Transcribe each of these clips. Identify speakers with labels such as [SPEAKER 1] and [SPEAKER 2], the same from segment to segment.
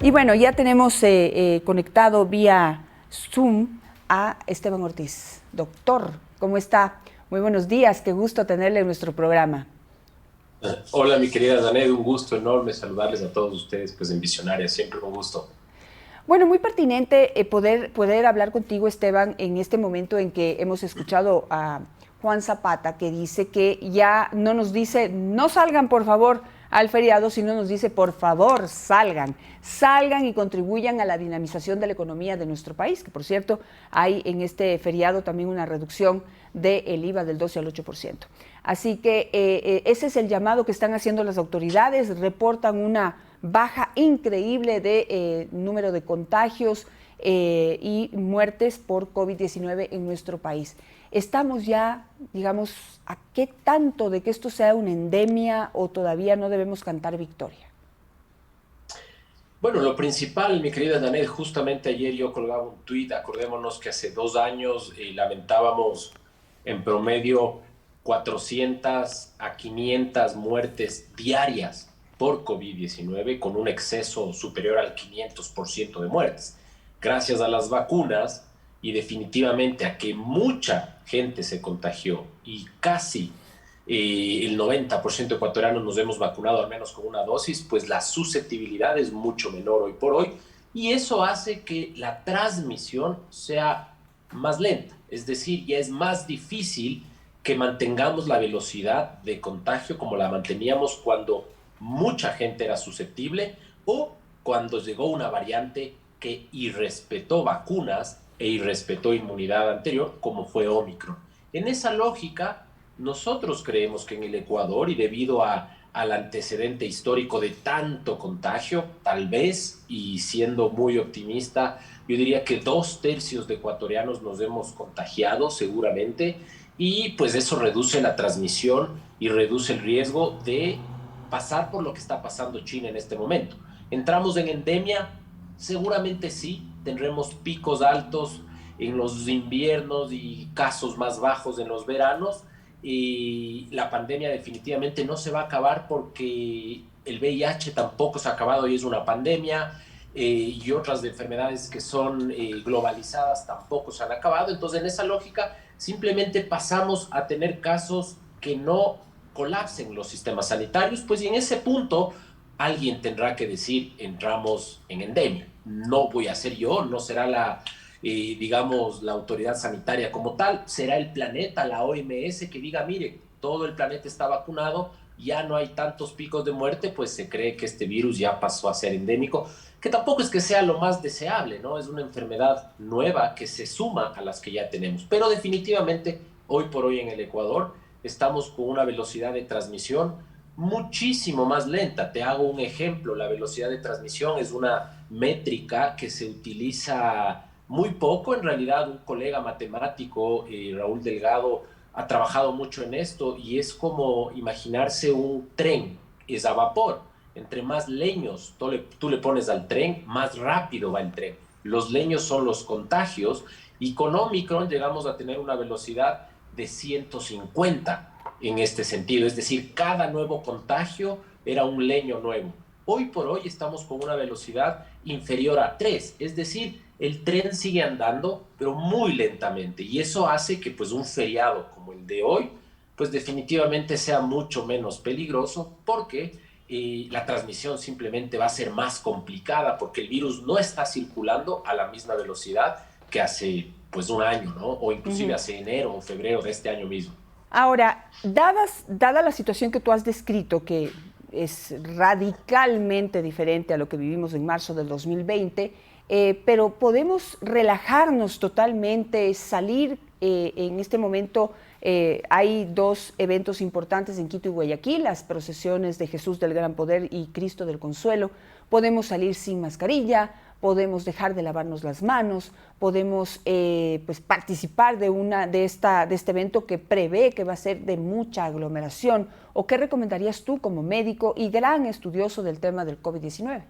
[SPEAKER 1] Y bueno, ya tenemos conectado vía Zoom a Esteban Ortiz. Doctor, ¿cómo está? Muy buenos días, qué gusto tenerle en nuestro programa.
[SPEAKER 2] Hola, mi querida Danet, un gusto enorme saludarles a todos ustedes, pues en Visionaria, siempre un gusto.
[SPEAKER 1] Bueno, muy pertinente poder hablar contigo, Esteban, en este momento en que hemos escuchado a Juan Zapata, que dice que ya no nos dice, no salgan por favor al feriado, sino nos dice, por favor, salgan y contribuyan a la dinamización de la economía de nuestro país, que por cierto, hay en este feriado también una reducción del IVA del 12 al 8%. Así que ese es el llamado que están haciendo las autoridades, reportan una baja increíble de número de contagios y muertes por COVID-19 en nuestro país. ¿Estamos ya, digamos, a qué tanto de que esto sea una endemia o todavía no debemos cantar victoria?
[SPEAKER 2] Bueno, lo principal, mi querida Danet, justamente ayer yo colgaba un tuit, acordémonos que hace 2 años lamentábamos en promedio 400 a 500 muertes diarias por COVID-19, con un exceso superior al 500% de muertes. Gracias a las vacunas y definitivamente a que mucha gente se contagió y casi el 90% de ecuatorianos nos hemos vacunado al menos con una dosis, pues la susceptibilidad es mucho menor hoy por hoy y eso hace que la transmisión sea más lenta, es decir, ya es más difícil que mantengamos la velocidad de contagio como la manteníamos cuando mucha gente era susceptible o cuando llegó una variante que irrespetó vacunas e irrespetó inmunidad anterior, como fue Omicron. En esa lógica, nosotros creemos que en el Ecuador, y debido al antecedente histórico de tanto contagio, tal vez, y siendo muy optimista, yo diría que 2/3 de ecuatorianos nos hemos contagiado seguramente, y pues eso reduce la transmisión y reduce el riesgo de pasar por lo que está pasando China en este momento. ¿Entramos en endemia? Seguramente sí, tendremos picos altos en los inviernos y casos más bajos en los veranos, y la pandemia definitivamente no se va a acabar porque el VIH tampoco se ha acabado y es una pandemia, y otras enfermedades que son globalizadas tampoco se han acabado. Entonces, en esa lógica, simplemente pasamos a tener casos que no colapsen los sistemas sanitarios, pues y en ese punto alguien tendrá que decir, entramos en endemia. No voy a ser yo, no será digamos, la autoridad sanitaria como tal, será el planeta, la OMS, que diga, mire, todo el planeta está vacunado, ya no hay tantos picos de muerte, pues se cree que este virus ya pasó a ser endémico, que tampoco es que sea lo más deseable, ¿no? Es una enfermedad nueva que se suma a las que ya tenemos, pero definitivamente hoy por hoy en el Ecuador estamos con una velocidad de transmisión muchísimo más lenta. Te hago un ejemplo, la velocidad de transmisión es una métrica que se utiliza muy poco. En realidad, un colega matemático, Raúl Delgado, ha trabajado mucho en esto y es como imaginarse un tren, es a vapor. Entre más leños tú le pones al tren, más rápido va el tren. Los leños son los contagios y con Omicron llegamos a tener una velocidad de 150 en este sentido, es decir, cada nuevo contagio era un leño nuevo. Hoy por hoy estamos con una velocidad inferior a 3, es decir, el tren sigue andando, pero muy lentamente, y eso hace que pues un feriado como el de hoy, pues definitivamente sea mucho menos peligroso porque la transmisión simplemente va a ser más complicada porque el virus no está circulando a la misma velocidad que hace pues un año, ¿no? O inclusive
[SPEAKER 1] Ujú.
[SPEAKER 2] hace enero o febrero de este año mismo.
[SPEAKER 1] Ahora, dada la situación que tú has descrito, que es radicalmente diferente a lo que vivimos en marzo del 2020, pero podemos relajarnos totalmente, salir en este momento. Hay dos eventos importantes en Quito y Guayaquil, las procesiones de Jesús del Gran Poder y Cristo del Consuelo. Podemos salir sin mascarilla, podemos dejar de lavarnos las manos, podemos pues participar de este evento que prevé que va a ser de mucha aglomeración. ¿O qué recomendarías tú como médico y gran estudioso del tema del COVID-19?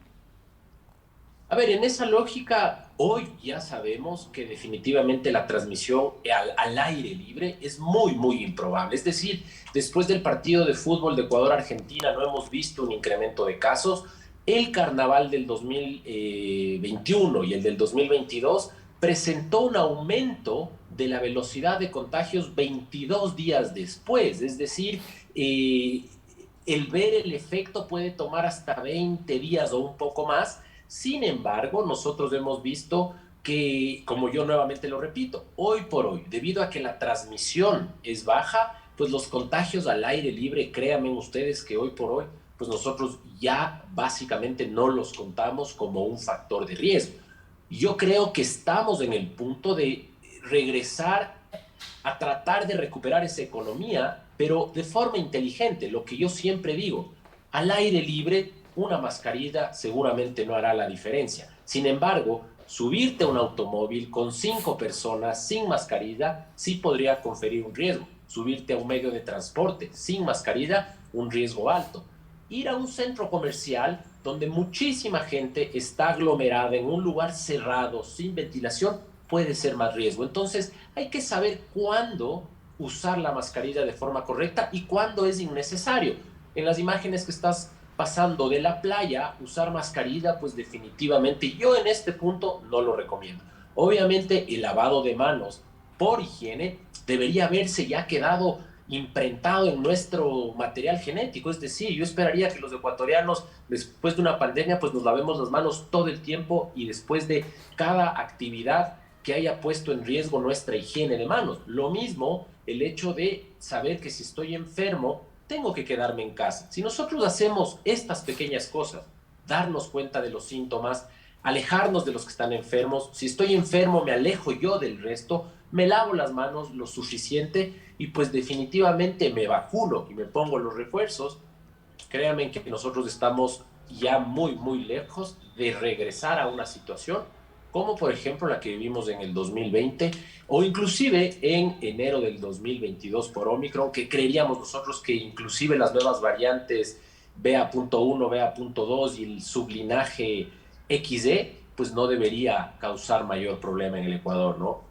[SPEAKER 2] A ver, en esa lógica, hoy ya sabemos que definitivamente la transmisión al aire libre es muy, muy improbable. Es decir, después del partido de fútbol de Ecuador-Argentina no hemos visto un incremento de casos, El carnaval del 2021 y el del 2022 presentó un aumento de la velocidad de contagios 22 días después, es decir, el ver el efecto puede tomar hasta 20 días o un poco más. Sin embargo, nosotros hemos visto que, como yo nuevamente lo repito, hoy por hoy, debido a que la transmisión es baja, pues los contagios al aire libre, créanme ustedes que hoy por hoy, pues nosotros ya básicamente no los contamos como un factor de riesgo. Yo creo que estamos en el punto de regresar a tratar de recuperar esa economía, pero de forma inteligente. Lo que yo siempre digo, al aire libre, una mascarilla seguramente no hará la diferencia. Sin embargo, subirte a un automóvil con 5 personas sin mascarilla sí podría conferir un riesgo. Subirte a un medio de transporte sin mascarilla, un riesgo alto. Ir a un centro comercial donde muchísima gente está aglomerada en un lugar cerrado, sin ventilación, puede ser más riesgo. Entonces, hay que saber cuándo usar la mascarilla de forma correcta y cuándo es innecesario. En las imágenes que estás pasando de la playa, usar mascarilla, pues definitivamente yo en este punto no lo recomiendo. Obviamente, el lavado de manos por higiene debería haberse ya quedado imprentado en nuestro material genético, es decir, yo esperaría que los ecuatorianos después de una pandemia pues nos lavemos las manos todo el tiempo y después de cada actividad que haya puesto en riesgo nuestra higiene de manos. Lo mismo el hecho de saber que si estoy enfermo tengo que quedarme en casa. Si nosotros hacemos estas pequeñas cosas, darnos cuenta de los síntomas, alejarnos de los que están enfermos, si estoy enfermo me alejo yo del resto, me lavo las manos lo suficiente y pues definitivamente me vacuno y me pongo los refuerzos, créanme que nosotros estamos ya muy lejos de regresar a una situación como por ejemplo la que vivimos en el 2020 o inclusive en enero del 2022 por Omicron, que creeríamos nosotros que inclusive las nuevas variantes BA.1, BA.2 y el sublinaje XE, pues no debería causar mayor problema en el Ecuador, ¿no?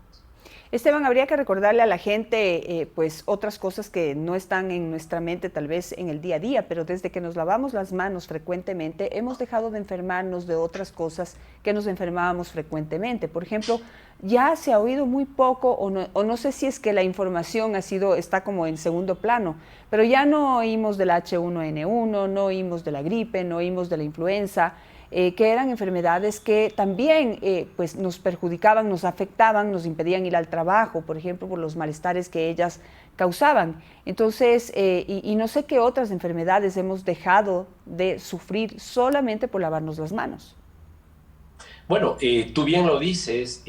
[SPEAKER 1] Esteban, habría que recordarle a la gente pues otras cosas que no están en nuestra mente tal vez en el día a día, pero desde que nos lavamos las manos frecuentemente hemos dejado de enfermarnos de otras cosas que nos enfermábamos frecuentemente. Por ejemplo, ya se ha oído muy poco o no sé si es que la información está como en segundo plano, pero ya no oímos del H1N1, no oímos de la gripe, no oímos de la influenza. Que eran enfermedades que también pues nos perjudicaban, nos afectaban, nos impedían ir al trabajo, por ejemplo, por los malestares que ellas causaban. Entonces, y no sé qué otras enfermedades hemos dejado de sufrir solamente por lavarnos las manos.
[SPEAKER 2] Bueno, tú bien lo dices,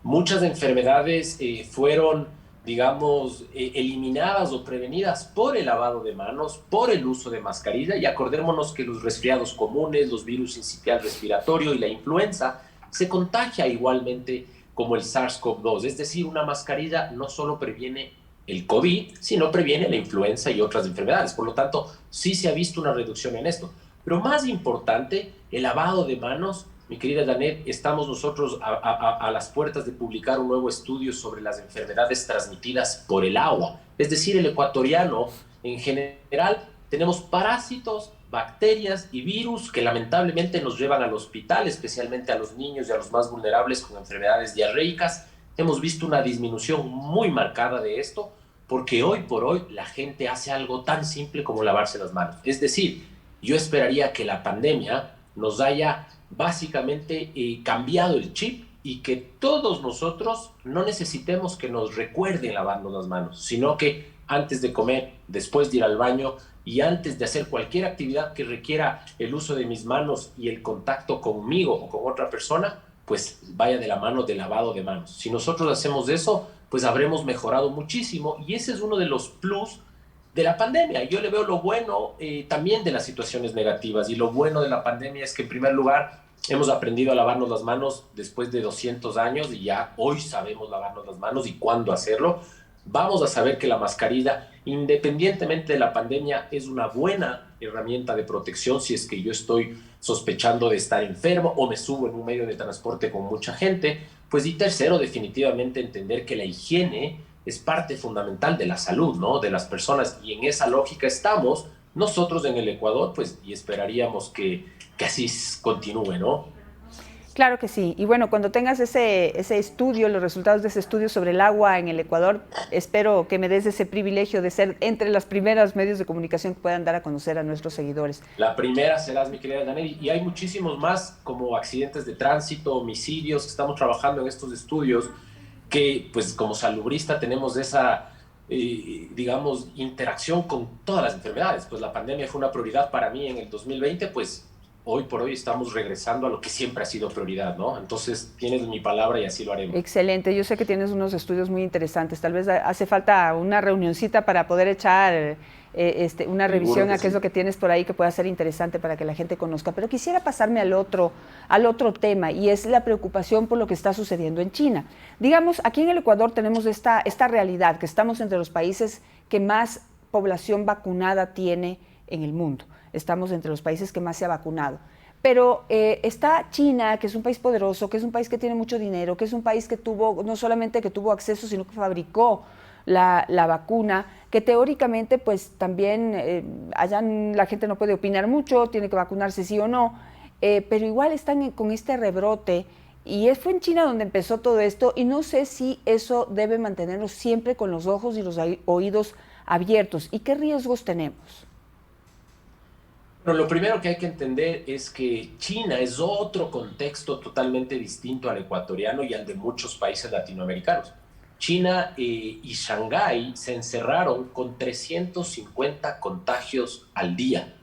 [SPEAKER 2] muchas enfermedades fueron, digamos, eliminadas o prevenidas por el lavado de manos, por el uso de mascarilla, y acordémonos que los resfriados comunes, los virus incipial respiratorio y la influenza se contagia igualmente como el SARS-CoV-2, es decir, una mascarilla no solo previene el COVID, sino previene la influenza y otras enfermedades. Por lo tanto, sí se ha visto una reducción en esto. Pero más importante, el lavado de manos. Mi querida Janet, estamos nosotros a las puertas de publicar un nuevo estudio sobre las enfermedades transmitidas por el agua. Es decir, el ecuatoriano en general tenemos parásitos, bacterias y virus que lamentablemente nos llevan al hospital, especialmente a los niños y a los más vulnerables con enfermedades diarreicas. Hemos visto una disminución muy marcada de esto porque hoy por hoy la gente hace algo tan simple como lavarse las manos. Es decir, yo esperaría que la pandemia nos haya básicamente cambiado el chip y que todos nosotros no necesitemos que nos recuerden lavarnos las manos, sino que antes de comer, después de ir al baño y antes de hacer cualquier actividad que requiera el uso de mis manos y el contacto conmigo o con otra persona, pues vaya de la mano del lavado de manos. Si nosotros hacemos eso, pues habremos mejorado muchísimo y ese es uno de los plus de la pandemia. Yo le veo lo bueno también de las situaciones negativas, y lo bueno de la pandemia es que en primer lugar hemos aprendido a lavarnos las manos después de 200 años y ya hoy sabemos lavarnos las manos y cuándo hacerlo. Vamos a saber que la mascarilla, independientemente de la pandemia, es una buena herramienta de protección si es que yo estoy sospechando de estar enfermo o me subo en un medio de transporte con mucha gente. Pues y tercero, definitivamente entender que la higiene es parte fundamental de la salud, ¿no? De las personas, y en esa lógica estamos nosotros en el Ecuador, pues, y esperaríamos que así continúe, ¿no?
[SPEAKER 1] Claro que sí. Y bueno, cuando tengas ese estudio, los resultados de ese estudio sobre el agua en el Ecuador, espero que me des ese privilegio de ser entre las primeras medios de comunicación que puedan dar a conocer a nuestros seguidores.
[SPEAKER 2] La primera serás, mi querida Danelli, y hay muchísimos más como accidentes de tránsito, homicidios, que estamos trabajando en estos estudios, que pues como salubrista tenemos esa, digamos, interacción con todas las enfermedades. Pues la pandemia fue una prioridad para mí en el 2020, pues hoy por hoy estamos regresando a lo que siempre ha sido prioridad, ¿no? Entonces tienes mi palabra y así lo haremos.
[SPEAKER 1] Excelente, yo sé que tienes unos estudios muy interesantes, tal vez hace falta una reunioncita para poder echar una
[SPEAKER 2] Seguro
[SPEAKER 1] revisión
[SPEAKER 2] que
[SPEAKER 1] a qué es
[SPEAKER 2] sí.
[SPEAKER 1] lo que tienes por ahí que pueda ser interesante para que la gente conozca, pero quisiera pasarme al otro tema y es la preocupación por lo que está sucediendo en China. Digamos, aquí en el Ecuador tenemos esta realidad, que estamos entre los países que más población vacunada tiene en el mundo, estamos entre los países que más se ha vacunado. Pero está China, que es un país poderoso, que es un país que tiene mucho dinero, que es un país que tuvo, no solamente que tuvo acceso, sino que fabricó la vacuna, que teóricamente pues también allá la gente no puede opinar mucho, tiene que vacunarse sí o no, pero igual están con este rebrote y fue en China donde empezó todo esto y no sé si eso debe mantenernos siempre con los ojos y los oídos abiertos. ¿Y qué riesgos tenemos?
[SPEAKER 2] Pero lo primero que hay que entender es que China es otro contexto totalmente distinto al ecuatoriano y al de muchos países latinoamericanos. China y Shanghái se encerraron con 350 contagios al día.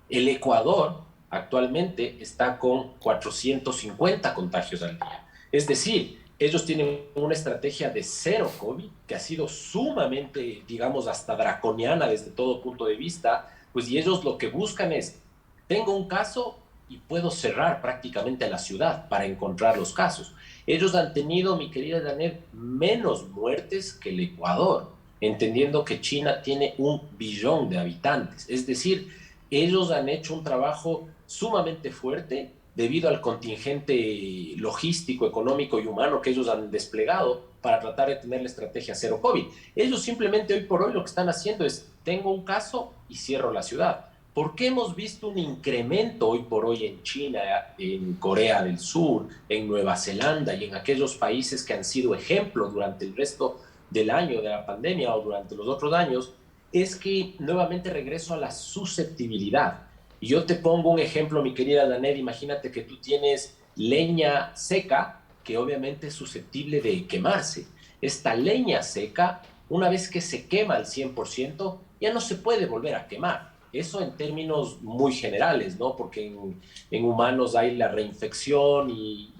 [SPEAKER 2] El Ecuador actualmente está con 450 contagios al día. Es decir, ellos tienen una estrategia de cero COVID que ha sido sumamente, digamos, hasta draconiana desde todo punto de vista, pues y ellos lo que buscan es, tengo un caso y puedo cerrar prácticamente la ciudad para encontrar los casos. Ellos han tenido, mi querida Daniel, menos muertes que el Ecuador, entendiendo que China tiene 1 billón de habitantes. Es decir, ellos han hecho un trabajo sumamente fuerte debido al contingente logístico, económico y humano que ellos han desplegado para tratar de tener la estrategia cero COVID. Ellos simplemente hoy por hoy lo que están haciendo es, tengo un caso y cierro la ciudad. ¿Por qué hemos visto un incremento hoy por hoy en China, en Corea del Sur, en Nueva Zelanda y en aquellos países que han sido ejemplos durante el resto del año de la pandemia o durante los otros años? Es que nuevamente regreso a la susceptibilidad. Y yo te pongo un ejemplo, mi querida Danet, imagínate que tú tienes leña seca que obviamente es susceptible de quemarse. Esta leña seca, una vez que se quema al 100%, ya no se puede volver a quemar. Eso en términos muy generales, ¿no? Porque en humanos hay la reinfección y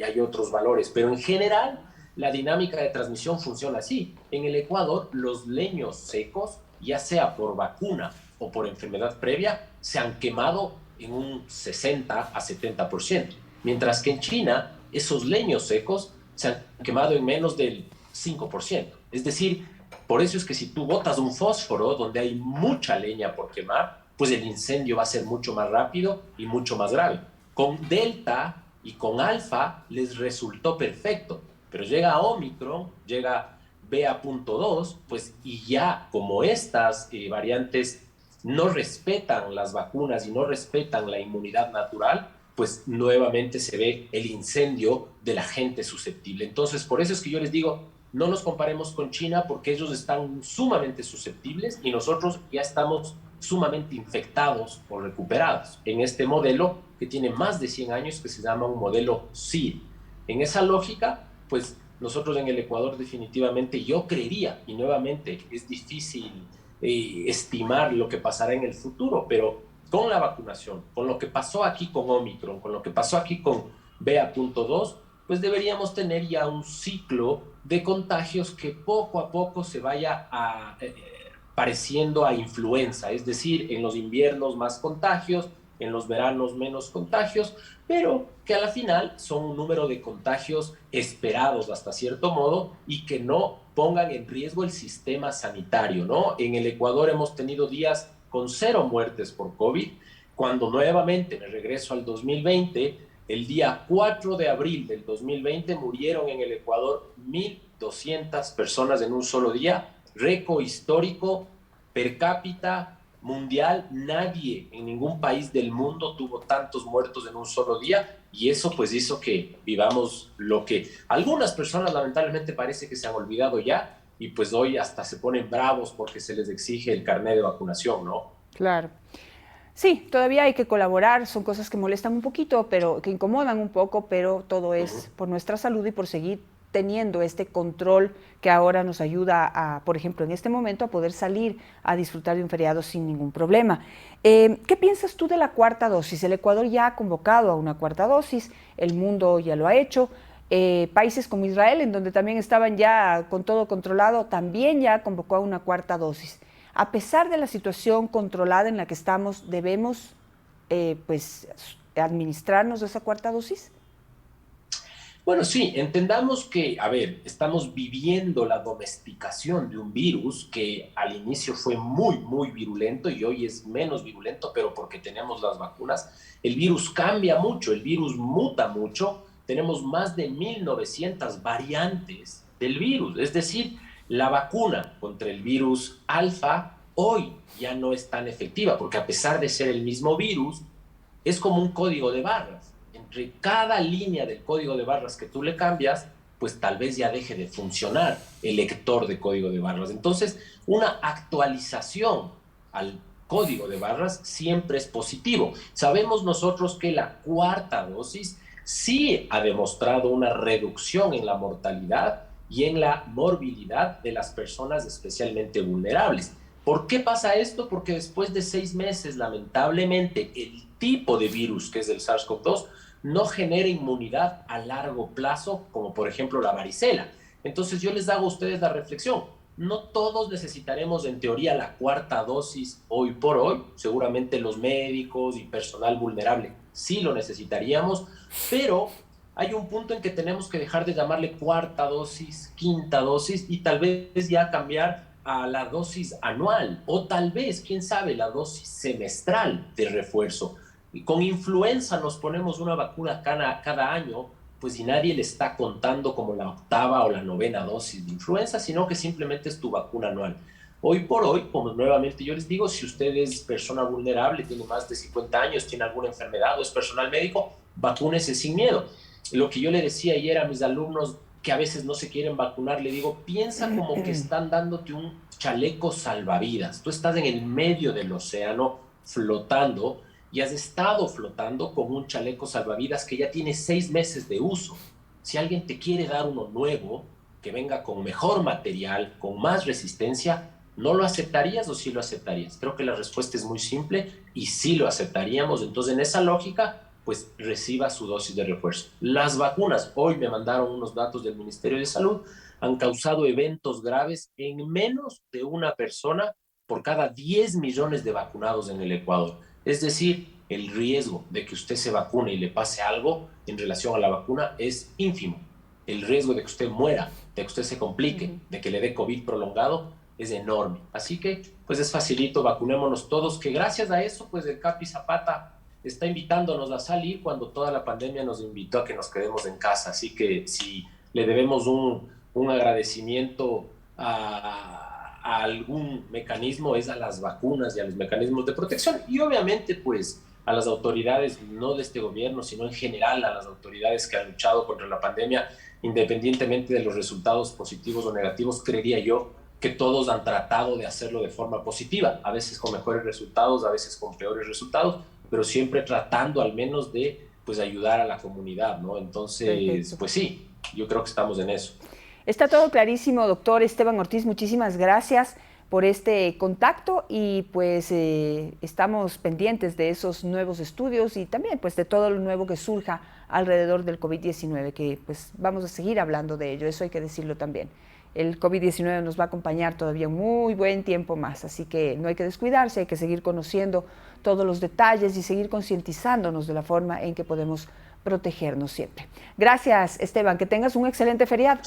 [SPEAKER 2] hay otros valores, pero en general la dinámica de transmisión funciona así. En el Ecuador, los leños secos, ya sea por vacuna o por enfermedad previa, se han quemado en un 60 a 70%, mientras que en China esos leños secos se han quemado en menos del 5%. Es decir, por eso es que si tú botas un fósforo donde hay mucha leña por quemar, pues el incendio va a ser mucho más rápido y mucho más grave. Con Delta y con Alfa les resultó perfecto, pero llega a Omicron, llega BA.2, pues y ya como estas variantes no respetan las vacunas y no respetan la inmunidad natural, pues nuevamente se ve el incendio de la gente susceptible. Entonces, por eso es que yo les digo, no nos comparemos con China porque ellos están sumamente susceptibles y nosotros ya estamos sumamente infectados o recuperados en este modelo que tiene más de 100 años que se llama un modelo SIR. En esa lógica, pues nosotros en el Ecuador definitivamente yo creería, y nuevamente es difícil estimar lo que pasará en el futuro, pero con la vacunación, con lo que pasó aquí con Omicron, con lo que pasó aquí con BA.2, pues deberíamos tener ya un ciclo de contagios que poco a poco se vaya pareciendo a influenza, es decir, en los inviernos más contagios, en los veranos menos contagios, pero que a la final son un número de contagios esperados hasta cierto modo y que no pongan en riesgo el sistema sanitario, ¿no? En el Ecuador hemos tenido días con 0 muertes por COVID, cuando nuevamente me regreso al 2020, el día 4 de abril del 2020 murieron en el Ecuador 1.200 personas en un solo día, récord histórico per cápita mundial, nadie en ningún país del mundo tuvo tantos muertos en un solo día, y eso pues hizo que vivamos lo que algunas personas lamentablemente parece que se han olvidado ya, y pues hoy hasta se ponen bravos porque se les exige el carnet de vacunación, ¿no?
[SPEAKER 1] Claro. Sí, todavía hay que colaborar, son cosas que molestan un poquito, pero que incomodan un poco, pero todo es por nuestra salud y por seguir teniendo este control que ahora nos ayuda a, por ejemplo, en este momento, a poder salir a disfrutar de un feriado sin ningún problema. ¿Qué piensas tú de la cuarta dosis? El Ecuador ya ha convocado a una cuarta dosis, el mundo ya lo ha hecho. Países como Israel, en donde también estaban ya con todo controlado, también ya convocó a una cuarta dosis. A pesar de la situación controlada en la que estamos, ¿debemos pues administrarnos esa cuarta dosis?
[SPEAKER 2] Bueno, sí, entendamos que, a ver, estamos viviendo la domesticación de un virus que al inicio fue muy, muy virulento y hoy es menos virulento, pero porque tenemos las vacunas. El virus cambia mucho, el virus muta mucho. Tenemos más de 1900 variantes del virus. Es decir, la vacuna contra el virus alfa hoy ya no es tan efectiva, porque a pesar de ser el mismo virus, es como un código de barras. Entre cada línea del código de barras que tú le cambias, pues tal vez ya deje de funcionar el lector de código de barras. Entonces, una actualización al código de barras siempre es positivo. Sabemos nosotros que la cuarta dosis sí ha demostrado una reducción en la mortalidad y en la morbilidad de las personas especialmente vulnerables. ¿Por qué pasa esto? Porque después de 6 meses, lamentablemente, el tipo de virus que es el SARS-CoV-2 no genera inmunidad a largo plazo, como por ejemplo la varicela. Entonces yo les hago a ustedes la reflexión. No todos necesitaremos en teoría la cuarta dosis hoy por hoy. Seguramente los médicos y personal vulnerable sí lo necesitaríamos, pero hay un punto en que tenemos que dejar de llamarle cuarta dosis, quinta dosis y tal vez ya cambiar a la dosis anual o tal vez, quién sabe, la dosis semestral de refuerzo. Y con influenza nos ponemos una vacuna cada año, pues si nadie le está contando como la octava o la novena dosis de influenza, sino que simplemente es tu vacuna anual. Hoy por hoy, como nuevamente yo les digo, si usted es persona vulnerable, tiene más de 50 años, tiene alguna enfermedad o es personal médico, vacúnese sin miedo. Lo que yo le decía ayer a mis alumnos que a veces no se quieren vacunar, le digo, piensa como que están dándote un chaleco salvavidas. Tú estás en el medio del océano flotando y has estado flotando con un chaleco salvavidas que ya tiene 6 meses de uso. Si alguien te quiere dar uno nuevo, que venga con mejor material, con más resistencia, ¿no lo aceptarías o sí lo aceptarías? Creo que la respuesta es muy simple y sí lo aceptaríamos. Entonces, en esa lógica, pues reciba su dosis de refuerzo. Las vacunas, hoy me mandaron unos datos del Ministerio de Salud, han causado eventos graves en menos de una persona por cada 10 millones de vacunados en el Ecuador. Es decir, el riesgo de que usted se vacune y le pase algo en relación a la vacuna es ínfimo. El riesgo de que usted muera, de que usted se complique, de que le dé COVID prolongado, es enorme. Así que, pues es facilito, vacunémonos todos, que gracias a eso, pues el Capi Zapata está invitándonos a salir cuando toda la pandemia nos invitó a que nos quedemos en casa. Así que si le debemos un agradecimiento a algún mecanismo, es a las vacunas y a los mecanismos de protección. Y obviamente, pues, a las autoridades, no de este gobierno, sino en general a las autoridades que han luchado contra la pandemia, independientemente de los resultados positivos o negativos, creería yo que todos han tratado de hacerlo de forma positiva, a veces con mejores resultados, a veces con peores resultados, pero siempre tratando al menos de pues ayudar a la comunidad, ¿no? Entonces, perfecto. Pues sí, yo creo que estamos en eso.
[SPEAKER 1] Está todo clarísimo, doctor Esteban Ortiz, muchísimas gracias por este contacto y pues estamos pendientes de esos nuevos estudios y también pues de todo lo nuevo que surja alrededor del COVID-19, que pues vamos a seguir hablando de ello, eso hay que decirlo también. El COVID-19 nos va a acompañar todavía un muy buen tiempo más, así que no hay que descuidarse, hay que seguir conociendo todos los detalles y seguir concientizándonos de la forma en que podemos protegernos siempre. Gracias, Esteban, que tengas un excelente feriado.